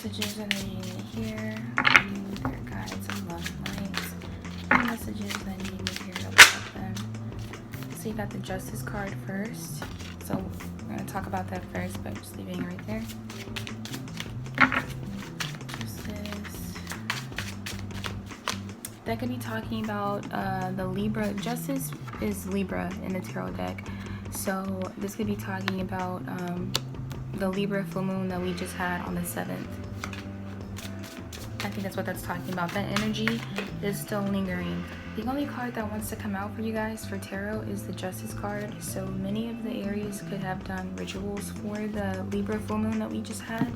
messages that I need to hear, their guides of love and light, any messages that I need to hear about them. So you got the Justice card first. So we're going to talk about that first, but just leaving it right there. Justice. That could be talking about the Libra. Justice is Libra in the tarot deck. So this could be talking about the Libra full moon that we just had on the 7th. I think that's what that's talking about. That energy is still lingering. The only card that wants to come out for you guys for tarot is the Justice card. So many of the Aries could have done rituals for the Libra full moon that we just had.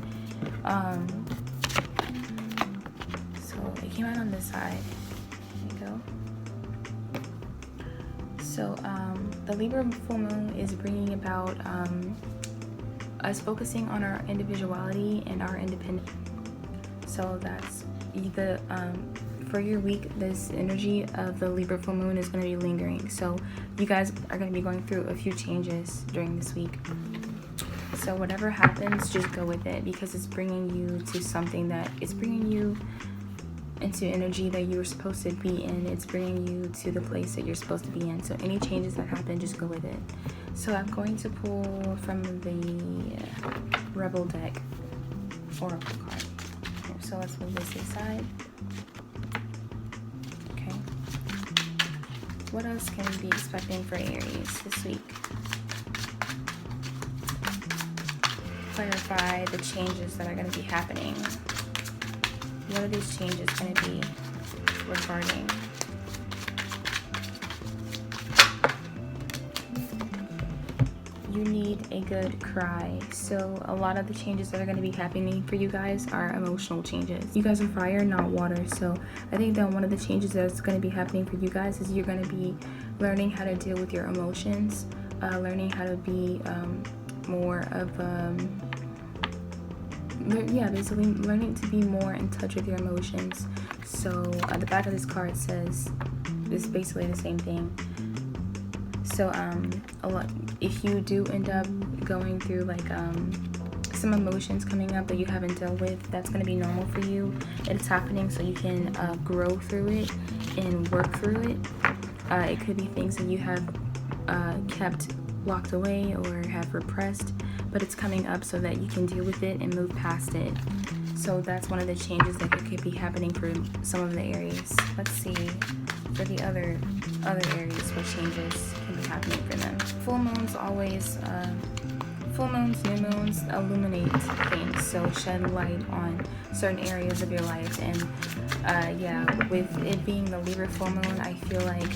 So it came out on this side. There you go. So the Libra full moon is bringing about us focusing on our individuality and our independence. So that's the for your week, this energy of the Libra full moon is going to be lingering. So you guys are going to be going through a few changes during this week. So whatever happens, just go with it, because it's bringing you to something that it's bringing you into energy that you were supposed to be in. It's bringing you to the place that you're supposed to be in. So any changes that happen, just go with it. So I'm going to pull from the Rebel deck Oracle card. So let's move this aside. Okay. What else can we be expecting for Aries this week? Clarify the changes that are going to be happening. What are these changes going to be regarding? You need a good cry. So a lot of the changes that are going to be happening for you guys are emotional changes. You guys are fire, not water. So I think that one of the changes that's going to be happening for you guys is you're going to be learning how to deal with your emotions, learning how to be more of basically learning to be more in touch with your emotions. So at the back of this card says it's basically the same thing. So a lot, if you do end up going through like some emotions coming up that you haven't dealt with, that's going to be normal for you. It's happening so you can grow through it and work through it. It could be things that you have kept locked away or have repressed, but it's coming up so that you can deal with it and move past it. So that's one of the changes that could be happening for some of the Aries. Let's see for the other Aries what changes can be happening for them. Full moons always, full moons, new moons illuminate things, so shed light on certain areas of your life. And with it being the Libra full moon, I feel like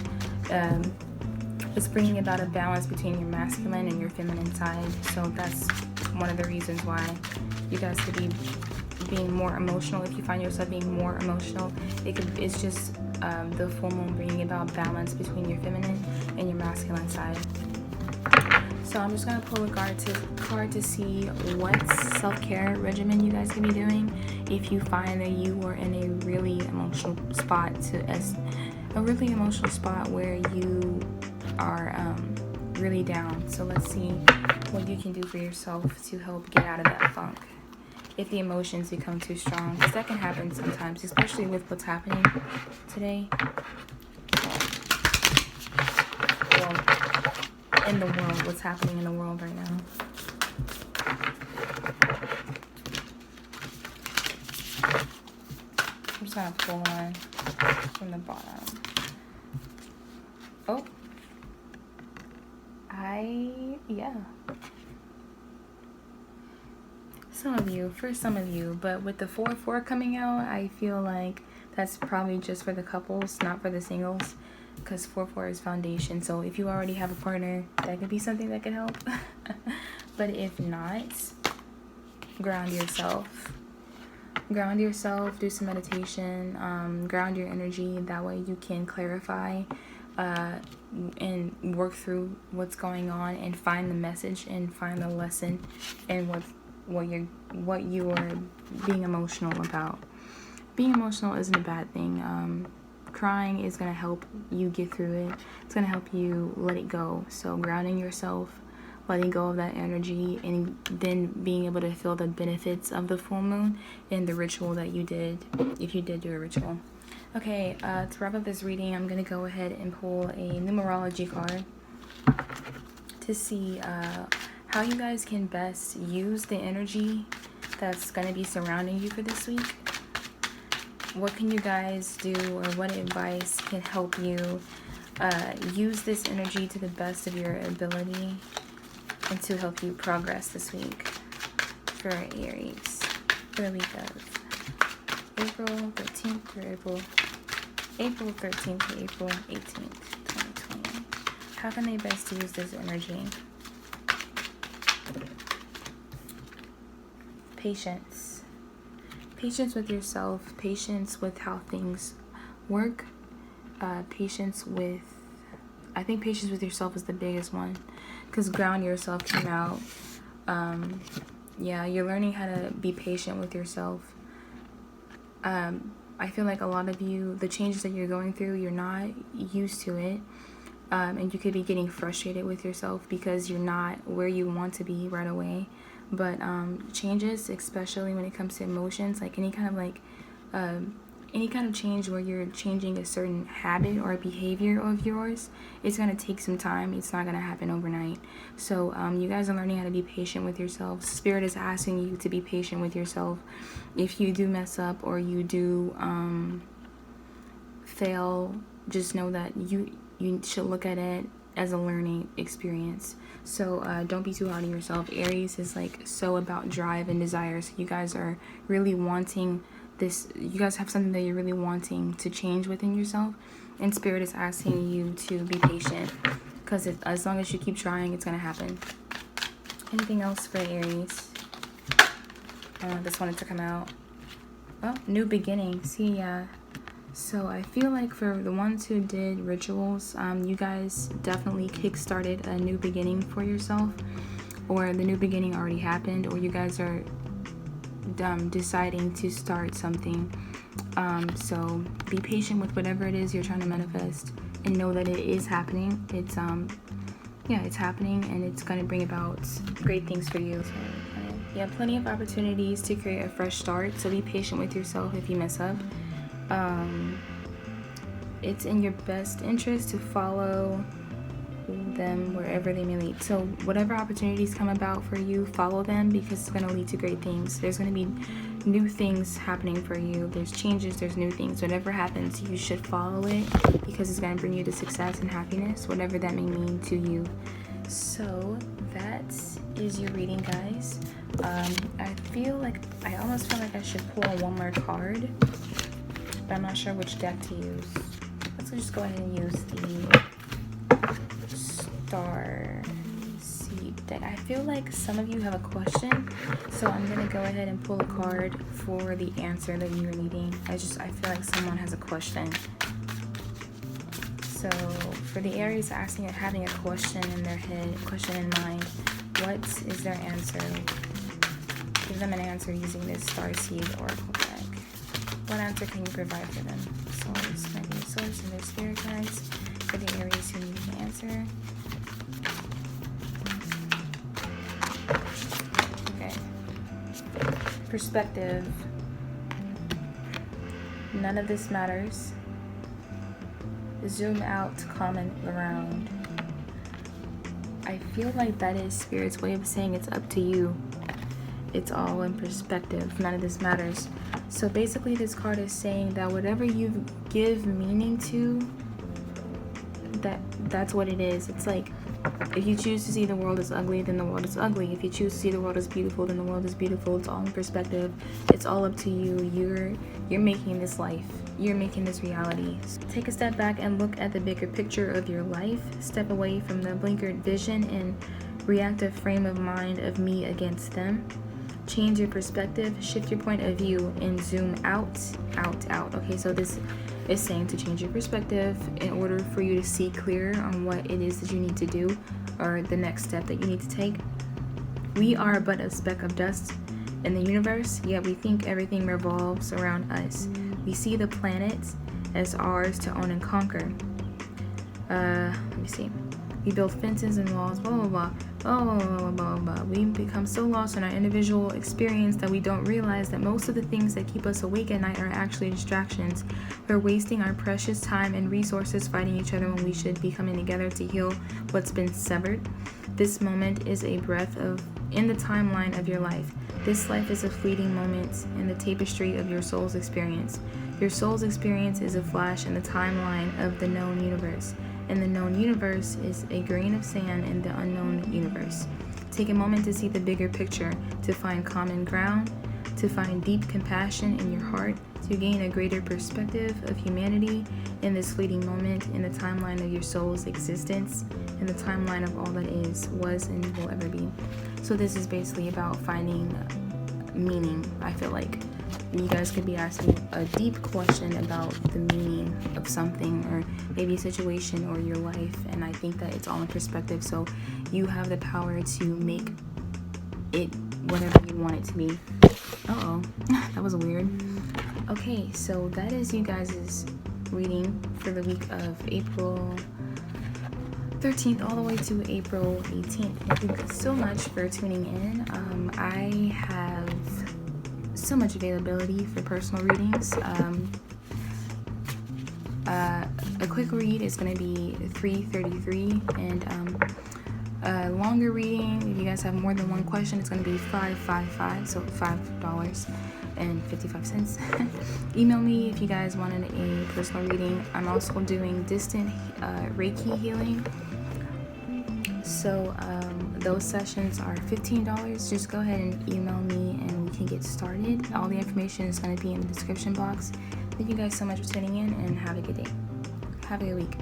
it's bringing about a balance between your masculine and your feminine side. So that's one of the reasons why you guys could be being more emotional. If you find yourself being more emotional, it's just the full moon bringing about balance between your feminine and your masculine side. So I'm just going to pull a card to see what self-care regimen you guys can be doing if you find that you are in a really emotional spot, where you are really down. So let's see what you can do for yourself to help get out of that funk if the emotions become too strong, because that can happen sometimes, especially with what's happening today. Well, in the world, what's happening in the world right now. I'm just gonna pull one from the bottom. Oh. For some of you, but with the 4-4 coming out, I feel like that's probably just for the couples, not for the singles, because 4-4 is foundation. So if you already have a partner, that could be something that could help. But if not, ground yourself, do some meditation, ground your energy. That way you can clarify and work through what's going on and find the message and find the lesson in what you are being emotional about. Being emotional isn't a bad thing. Crying is going to help you get through it. It's going to help you let it go. So grounding yourself, letting go of that energy, and then being able to feel the benefits of the full moon and the ritual that you did, if you did do a ritual. Okay, to wrap up this reading, I'm going to go ahead and pull a numerology card to see how you guys can best use the energy that's going to be surrounding you for this week. What can you guys do, or what advice can help you use this energy to the best of your ability and to help you progress this week for Aries for the week of April 13th through April 13th to April 18th, 2020. How can they best use this energy? Patience. Patience with yourself, patience with how things work, patience with, I think patience with yourself is the biggest one, because ground yourself came out. Yeah, you're learning how to be patient with yourself. I feel like a lot of you, the changes that you're going through, you're not used to it. And you could be getting frustrated with yourself because you're not where you want to be right away. But changes, especially when it comes to emotions, like any kind of change where you're changing a certain habit or a behavior of yours, it's going to take some time. It's not going to happen overnight. So you guys are learning how to be patient with yourself. Spirit is asking you to be patient with yourself. If you do mess up or you do fail, just know that you should look at it as a learning experience. So don't be too hard on yourself. Aries is like so about drive and desire. So you guys are really wanting this. You guys have something that you're really wanting to change within yourself. And Spirit is asking you to be patient, because as long as you keep trying, it's going to happen. Anything else for Aries? This wanted to come out. Oh, new beginning. See, yeah. So I feel like for the ones who did rituals, you guys definitely kick-started a new beginning for yourself, or the new beginning already happened, or you guys are deciding to start something. So be patient with whatever it is you're trying to manifest, and know that it is happening. It's it's happening, and it's going to bring about great things for you. So, you have plenty of opportunities to create a fresh start, so be patient with yourself if you mess up. It's in your best interest to follow them wherever they may lead. So whatever opportunities come about for you, follow them, because it's going to lead to great things. There's going to be new things happening for you. There's changes, there's new things. Whatever happens, you should follow it, because it's going to bring you to success and happiness, whatever that may mean to you. So that is your reading, guys. I almost feel like I should pull one more card, but I'm not sure which deck to use. Let's just go ahead and use the Star Seed deck. I feel like some of you have a question, so I'm going to go ahead and pull a card for the answer that you're needing. I feel like someone has a question. So for the Aries having a question in their head, a question in mind, what is their answer? Give them an answer using this Star Seed Oracle deck. What answer can you provide for them? Souls, might be souls and their spirit guides for the Aries who need an answer. Okay. Perspective. None of this matters. Zoom out, comment around. I feel like that is Spirit's way of saying it's up to you. It's all in perspective. None of this matters. So basically this card is saying that whatever you give meaning to, that's what it is. It's like, if you choose to see the world as ugly, then the world is ugly. If you choose to see the world as beautiful, then the world is beautiful. It's all in perspective. It's all up to you. You're making this life. You're making this reality. Take a step back and look at the bigger picture of your life. Step away from the blinkered vision and reactive frame of mind of me against them. Change your perspective, shift your point of view, and zoom out, out, out. Okay, so this is saying to change your perspective in order for you to see clear on what it is that you need to do, or the next step that you need to take. We are but a speck of dust in the universe, yet we think everything revolves around us. We see the planets as ours to own and conquer. Let me see. We build fences and walls, blah, blah, blah, blah, blah, blah, blah, blah. We become so lost in our individual experience that we don't realize that most of the things that keep us awake at night are actually distractions. We're wasting our precious time and resources fighting each other when we should be coming together to heal what's been severed. This moment is a breath in the timeline of your life. This life is a fleeting moment in the tapestry of your soul's experience. Your soul's experience is a flash in the timeline of the known universe, and the known universe is a grain of sand in the unknown universe. Take a moment to see the bigger picture, to find common ground, to find deep compassion in your heart, to gain a greater perspective of humanity in this fleeting moment in the timeline of your soul's existence, in the timeline of all that is, was, and will ever be. So this is basically about finding meaning. I feel like you guys could be asking a deep question about the meaning of something, or maybe a situation or your life, and I think that it's all in perspective, so you have the power to make it whatever you want it to be. That was weird. Okay, so that is you guys' reading for the week of April 13th all the way to April 18th. Thank you so much for tuning in. I have so much availability for personal readings. A quick read is going to be $3.33, and a longer reading, if you guys have more than one question, it's going to be $5.55, so $5.55. Email me if you guys wanted a personal reading. I'm also doing distant Reiki healing, so those sessions are $15. Just go ahead and email me and we can get started. All the information is going to be in the description box. Thank you guys so much for tuning in, and have a good day. Have a good week.